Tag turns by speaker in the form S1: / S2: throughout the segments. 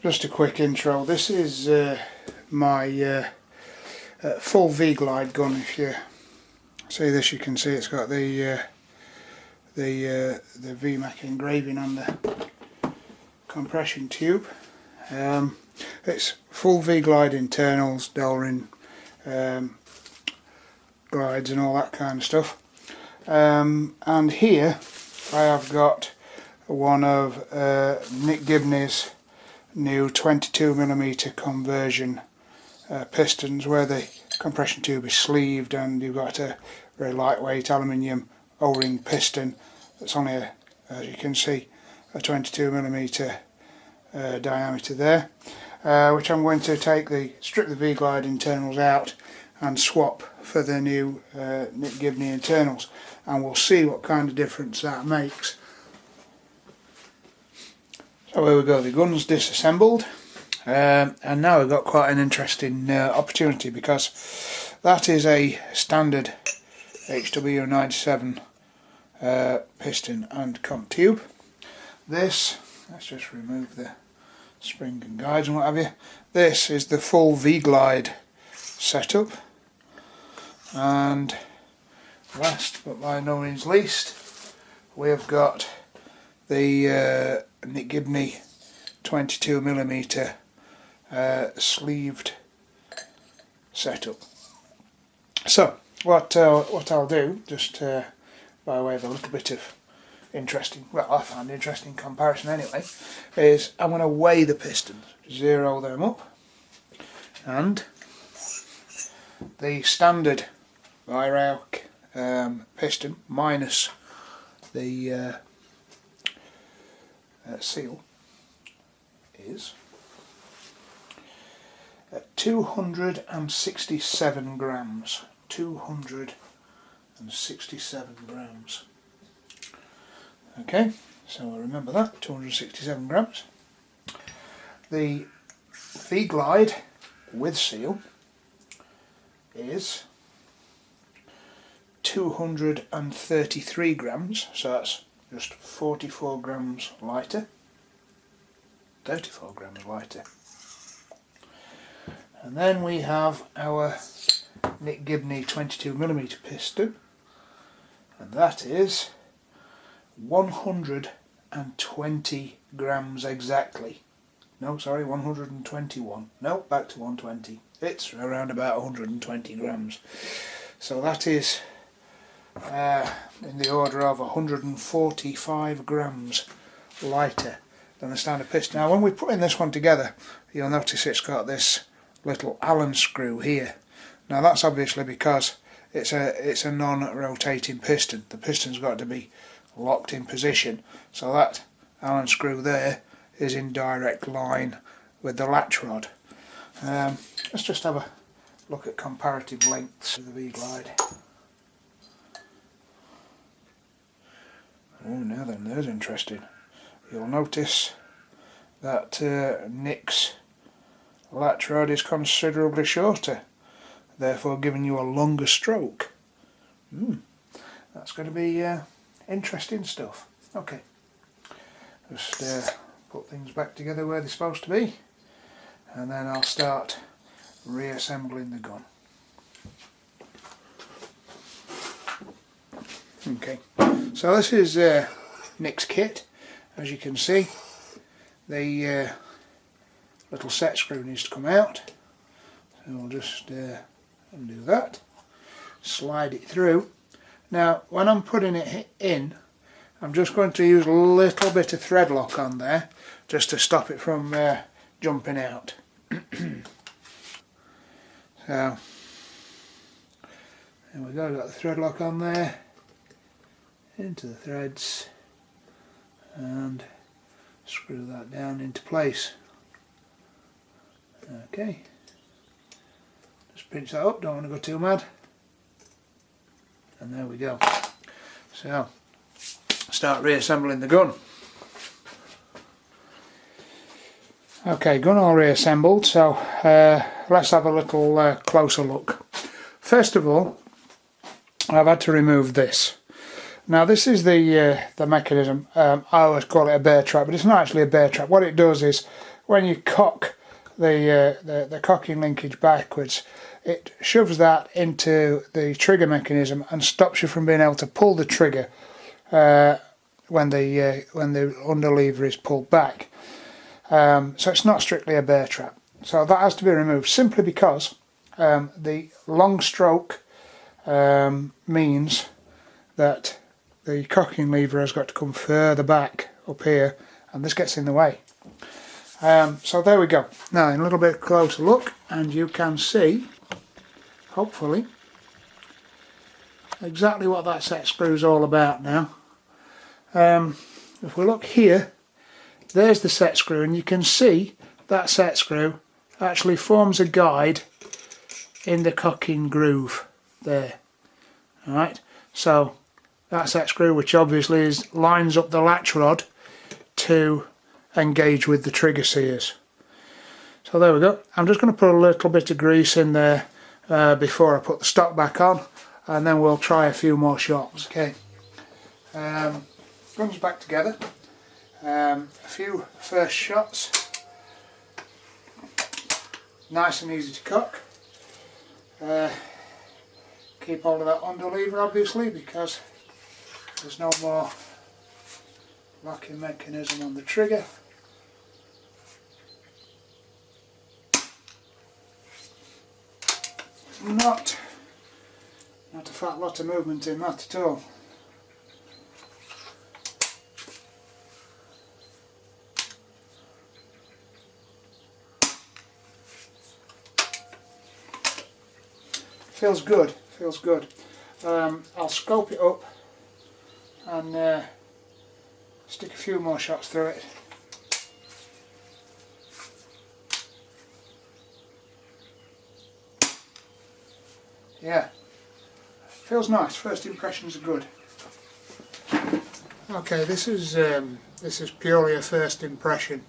S1: just a quick intro. This is my full V-Glide gun. If you see this, you can see it's got the VMAC engraving on the compression tube. It's full V-Glide internals, Delrin glides and all that kind of stuff. And here I have got one of Nick Gibney's new 22mm conversion pistons, where the compression tube is sleeved and you've got a very lightweight aluminium O-ring piston that's only as you can see, a 22mm diameter there, which I'm going to strip the V-Glide internals out and swap for the new Nick Gibney internals, and we'll see what kind of difference that makes. So here we go, the gun's disassembled, and now we've got quite an interesting opportunity, because that is a standard HW97 piston and comp tube. This, let's just remove the spring and guides and what have you. This is the full V-Glide setup, and last but by no means least, we have got the Nick Gibney 22mm sleeved setup. So what I'll do, just by way of a little bit of interesting, well, I found interesting comparison anyway, is I'm going to weigh the pistons, zero them up, and the standard Weihrauch piston minus the seal is 267 grams. 267 grams. Okay, so I remember that, 267 grams. The V-Glide with seal is 233 grams, so that's just 44 grams lighter, 34 grams lighter. And then we have our Nick Gibney 22mm piston, and that is 120 grams exactly. No, sorry, 121. No, back to 120. It's around about 120 grams. So that is in the order of 145 grams lighter than the standard piston. Now when we put in this one together, you'll notice it's got this little Allen screw here. Now that's obviously because it's a non-rotating piston. The piston's got to be locked in position, so that Allen screw there is in direct line with the latch rod. Let's just have a look at comparative lengths of the V-Glide. Oh, now then, there's interesting. You'll notice that Nick's latch rod is considerably shorter, therefore giving you a longer stroke. That's going to be interesting stuff. Okay, just put things back together where they're supposed to be, and then I'll start reassembling the gun. Okay, so this is Nick's kit. As you can see, the little set screw needs to come out, so we'll just undo that, slide it through. Now when I'm putting it in, I'm just going to use a little bit of thread lock on there just to stop it from jumping out. So there we go, got the thread lock on there, into the threads, and screw that down into place. Okay, just pinch that up, don't want to go too mad, and there we go. So start reassembling the gun. Okay, gun all reassembled, so let's have a little closer look. First of all, I've had to remove this. Now this is the mechanism. I always call it a bear trap, but it's not actually a bear trap. What it does is, when you cock the cocking linkage backwards, it shoves that into the trigger mechanism and stops you from being able to pull the trigger when the under lever is pulled back. So it's not strictly a bear trap. So that has to be removed simply because the long stroke means that the cocking lever has got to come further back up here, and this gets in the way. So there we go. Now in a little bit closer look, and you can see, hopefully, exactly what that set screw is all about now. If we look here, there's the set screw, and you can see that set screw actually forms a guide in the cocking groove there. Alright, so that set screw, which obviously lines up the latch rod to engage with the trigger sears. So there we go. I'm just going to put a little bit of grease in there before I put the stock back on, and then we'll try a few more shots. Okay, guns back together. A few first shots. Nice and easy to cock. Keep hold of that under lever obviously, because there's no more locking mechanism on the trigger. Not a fat lot of movement in that at all. Feels good, feels good. I'll scope it up and stick a few more shots through it. Yeah, feels nice. First impressions are good. Okay, this is purely a first impression.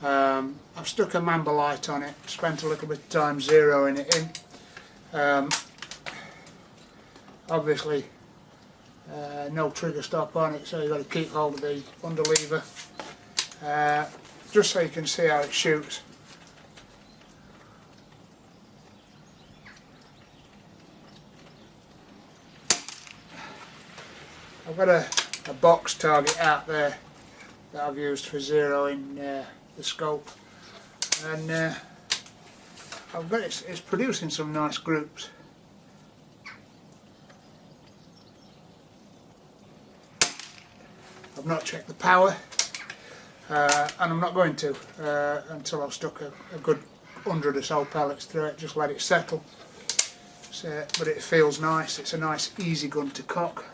S1: I've stuck a Mamba light on it, spent a little bit of time zeroing it in. Obviously no trigger stop on it, so you've got to keep hold of the under lever just so you can see how it shoots. I've got a box target out there that I've used for zeroing the scope, and I've got it's producing some nice groups. I've not checked the power, and I'm not going to until I've stuck a good 100 or so pellets through it. Just let it settle. So, but it feels nice. It's a nice easy gun to cock.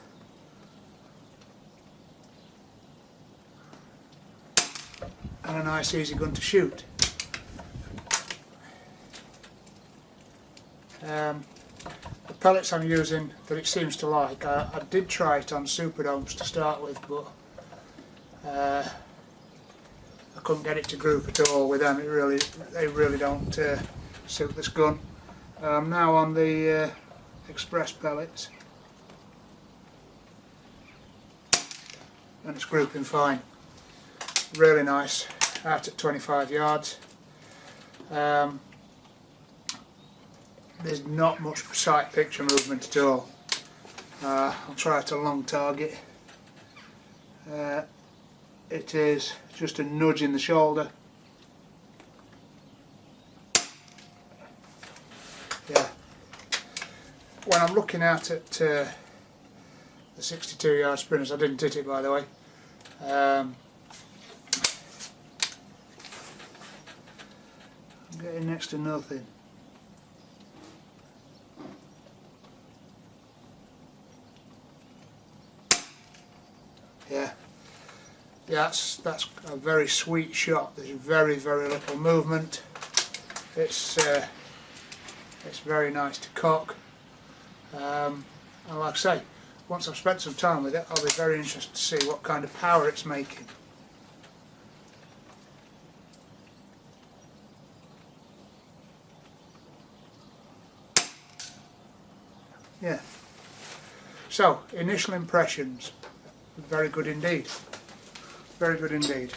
S1: And a nice easy gun to shoot. The pellets I'm using that it seems to like, I did try it on Superdomes to start with, but I couldn't get it to group at all with them. They really don't suit this gun. I'm now on the Express pellets, and it's grouping fine. Really nice, out at 25 yards. There's not much sight picture movement at all. I'll try it a long target. It is just a nudge in the shoulder. Yeah. When I'm looking out at the 62 yard sprinters, I didn't hit it by the way. I'm getting next to nothing. Yeah, that's a very sweet shot. There's very little movement. It's very nice to cock. And like I say, once I've spent some time with it, I'll be very interested to see what kind of power it's making. Yeah. So, initial impressions, very good indeed. Very good indeed.